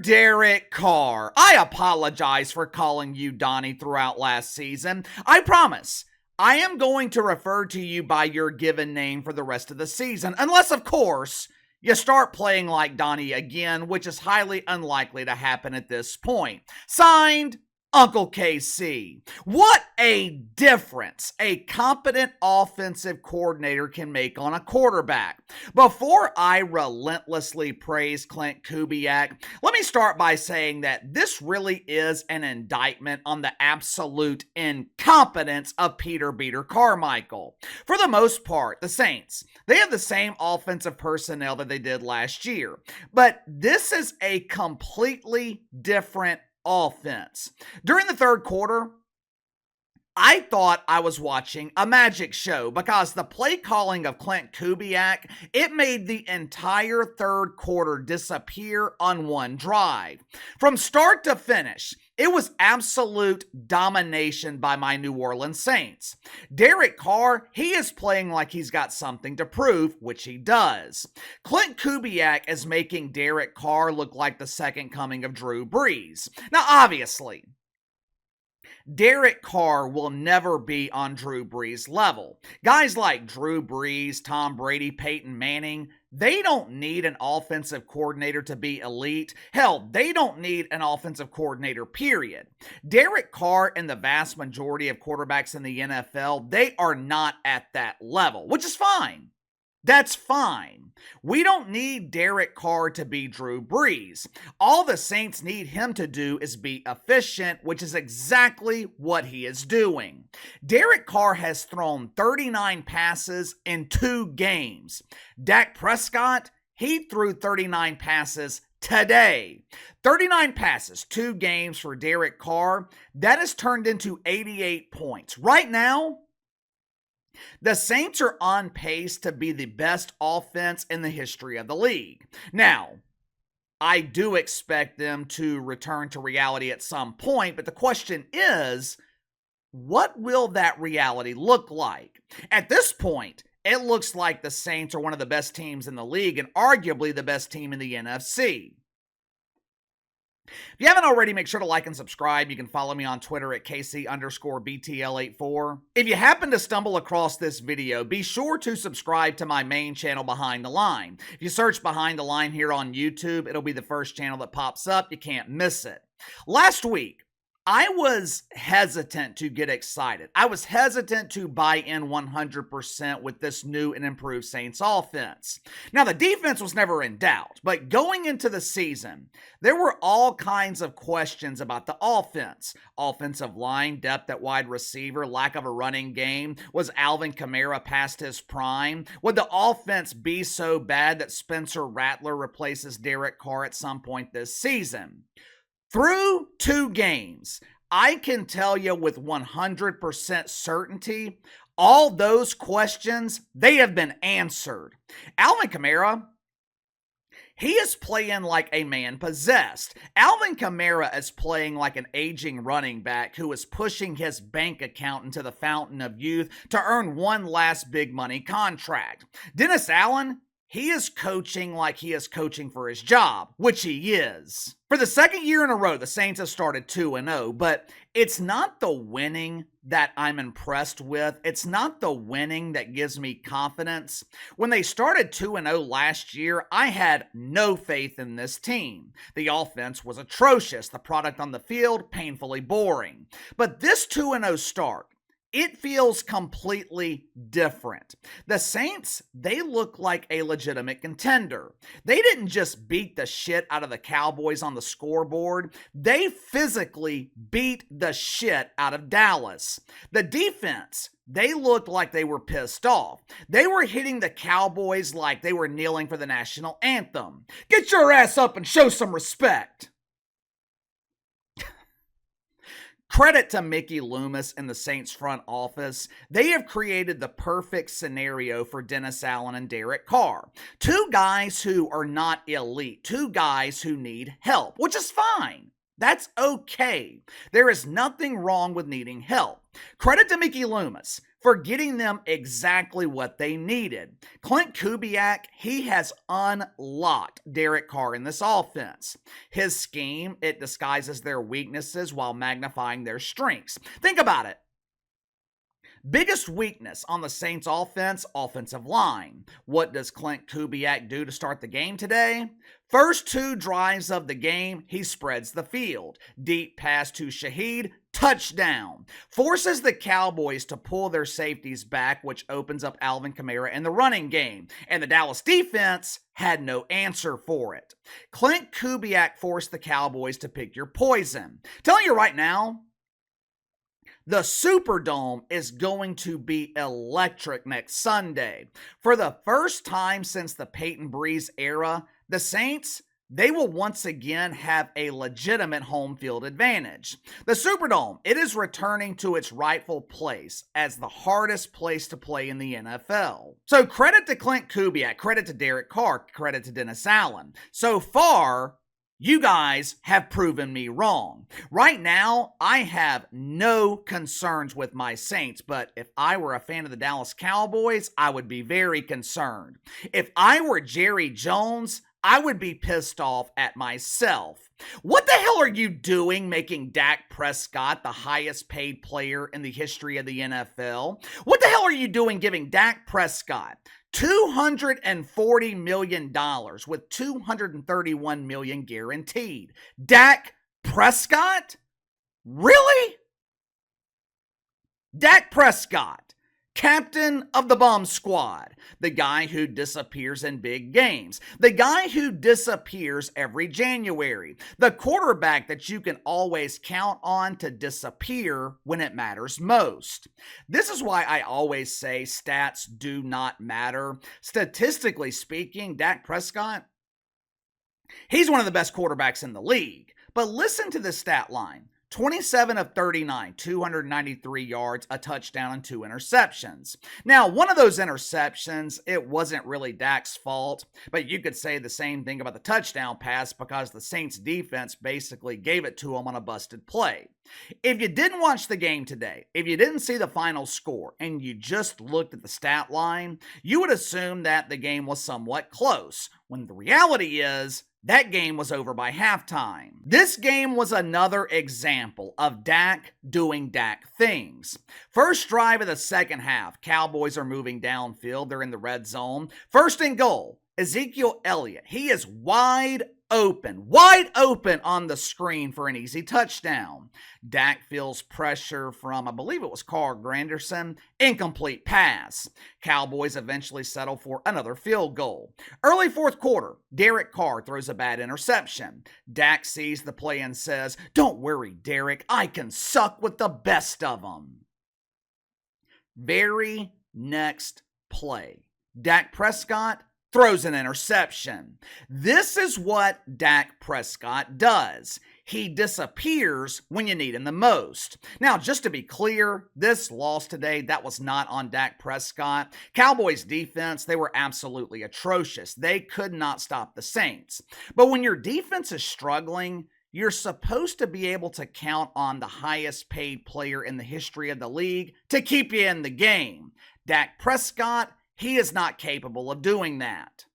Derek Carr. I apologize for calling you Donnie throughout last season. I promise, I am going to refer to you by your given name for the rest of the season, unless, of course, you start playing like Donnie again, which is highly unlikely to happen at this point. Signed, Uncle KC. What a difference a competent offensive coordinator can make on a quarterback. Before I relentlessly praise Klint Kubiak, let me start by saying that this really is an indictment on the absolute incompetence of Peter Beater Carmichael. For the most part, the Saints, they have the same offensive personnel that they did last year, but this is a completely different offense. During the third quarter, I thought I was watching a magic show because the play calling of Klint Kubiak, it made the entire third quarter disappear on one drive. From start to finish, it was absolute domination by my New Orleans Saints. Derek Carr, he is playing like he's got something to prove, which he does. Klint Kubiak is making Derek Carr look like the second coming of Drew Brees. Now, obviously, Derek Carr will never be on Drew Brees' level. Guys like Drew Brees, Tom Brady, Peyton Manning, they don't need an offensive coordinator to be elite. Hell, they don't need an offensive coordinator, period. Derek Carr and the vast majority of quarterbacks in the NFL, they are not at that level, which is fine. That's fine. We don't need Derek Carr to be Drew Brees. All the Saints need him to do is be efficient, which is exactly what he is doing. Derek Carr has thrown 39 passes in 2 games. Dak Prescott, he threw 39 passes today. 39 passes, 2 games for Derek Carr. That has turned into 88 points. Right now, the Saints are on pace to be the best offense in the history of the league. Now, I do expect them to return to reality at some point, but the question is, what will that reality look like? At this point, it looks like the Saints are one of the best teams in the league and arguably the best team in the NFC. If you haven't already, make sure to like and subscribe. You can follow me on Twitter at KC_BTL84. If you happen to stumble across this video, be sure to subscribe to my main channel, Behind the Line. If you search Behind the Line here on YouTube, it'll be the first channel that pops up. You can't miss it. Last week, I was hesitant to get excited. I was hesitant to buy in 100% with this new and improved Saints offense. Now, the defense was never in doubt, but going into the season, there were all kinds of questions about the offense. Offensive line, depth at wide receiver, lack of a running game. Was Alvin Kamara past his prime? Would the offense be so bad that Spencer Rattler replaces Derek Carr at some point this season? Through 2 games, I can tell you with 100% certainty, all those questions, they have been answered. Alvin Kamara, he is playing like a man possessed. Alvin Kamara is playing like an aging running back who is pushing his bank account into the fountain of youth to earn one last big money contract. Dennis Allen, he is coaching like he is coaching for his job, which he is. For the second year in a row, the Saints have started 2-0, but it's not the winning that I'm impressed with. It's not the winning that gives me confidence. When they started 2-0 last year, I had no faith in this team. The offense was atrocious. The product on the field, painfully boring. But this 2-0 start, it feels completely different. The Saints, they look like a legitimate contender. They didn't just beat the shit out of the Cowboys on the scoreboard. They physically beat the shit out of Dallas. The defense, they looked like they were pissed off. They were hitting the Cowboys like they were kneeling for the national anthem. Get your ass up and show some respect. Credit to Mickey Loomis and the Saints front office. They have created the perfect scenario for Dennis Allen and Derek Carr. 2 guys who are not elite. 2 guys who need help, which is fine. That's okay. There is nothing wrong with needing help. Credit to Mickey Loomis for getting them exactly what they needed. Klint Kubiak, he has unlocked Derek Carr in this offense. His scheme, it disguises their weaknesses while magnifying their strengths. Think about it. Biggest weakness on the Saints offense, offensive line. What does Klint Kubiak do to start the game today? First two drives of the game, he spreads the field. Deep pass to Shaheed, touchdown. Forces the Cowboys to pull their safeties back, which opens up Alvin Kamara in the running game. And the Dallas defense had no answer for it. Klint Kubiak forced the Cowboys to pick your poison. Telling you right now, the Superdome is going to be electric next Sunday. For the first time since the Peyton Breeze era, the Saints, they will once again have a legitimate home field advantage. The Superdome, it is returning to its rightful place as the hardest place to play in the NFL. So credit to Klint Kubiak, credit to Derek Carr, credit to Dennis Allen. So far, you guys have proven me wrong. Right now, I have no concerns with my Saints, but if I were a fan of the Dallas Cowboys, I would be very concerned. If I were Jerry Jones, I would be pissed off at myself. What the hell are you doing making Dak Prescott the highest paid player in the history of the NFL? What the hell are you doing giving Dak Prescott $240 million with $231 million guaranteed? Dak Prescott? Really? Dak Prescott, captain of the bum squad, the guy who disappears in big games, the guy who disappears every January, the quarterback that you can always count on to disappear when it matters most. This is why I always say stats do not matter. Statistically speaking, Dak Prescott, he's one of the best quarterbacks in the league. But listen to this stat line. 27 of 39, 293 yards, a touchdown, and 2 interceptions. Now, one of those interceptions, it wasn't really Dak's fault, but you could say the same thing about the touchdown pass because the Saints defense basically gave it to him on a busted play. If you didn't watch the game today, if you didn't see the final score, and you just looked at the stat line, you would assume that the game was somewhat close, when the reality is, that game was over by halftime. This game was another example of Dak doing Dak things. First drive of the second half, Cowboys are moving downfield. They're in the red zone. First and goal, Ezekiel Elliott. He is wide open on the screen for an easy touchdown. Dak feels pressure from, I believe it was Carl Granderson, incomplete pass. Cowboys eventually settle for another field goal. Early fourth quarter, Derek Carr throws a bad interception. Dak sees the play and says, "Don't worry, Derek, I can suck with the best of them." Very next play, Dak Prescott throws an interception. This is what Dak Prescott does. He disappears when you need him the most. Now, just to be clear, this loss today, that was not on Dak Prescott. Cowboys defense, they were absolutely atrocious. They could not stop the Saints. But when your defense is struggling, you're supposed to be able to count on the highest paid player in the history of the league to keep you in the game. Dak Prescott, he is not capable of doing that.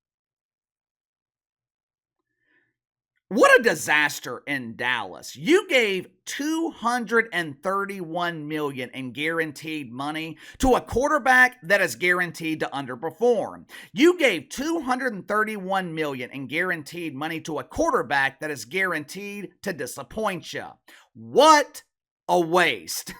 What a disaster in Dallas. You gave $231 million in guaranteed money to a quarterback that is guaranteed to underperform. You gave $231 million in guaranteed money to a quarterback that is guaranteed to disappoint you. What a waste.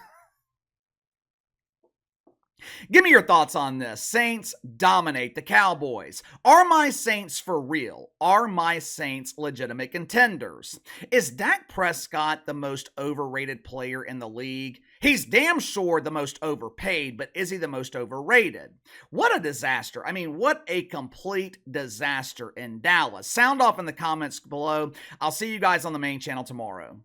Give me your thoughts on this. Saints dominate the Cowboys. Are my Saints for real? Are my Saints legitimate contenders? Is Dak Prescott the most overrated player in the league? He's damn sure the most overpaid, but is he the most overrated? What a disaster. I mean, what a complete disaster in Dallas. Sound off in the comments below. I'll see you guys on the main channel tomorrow.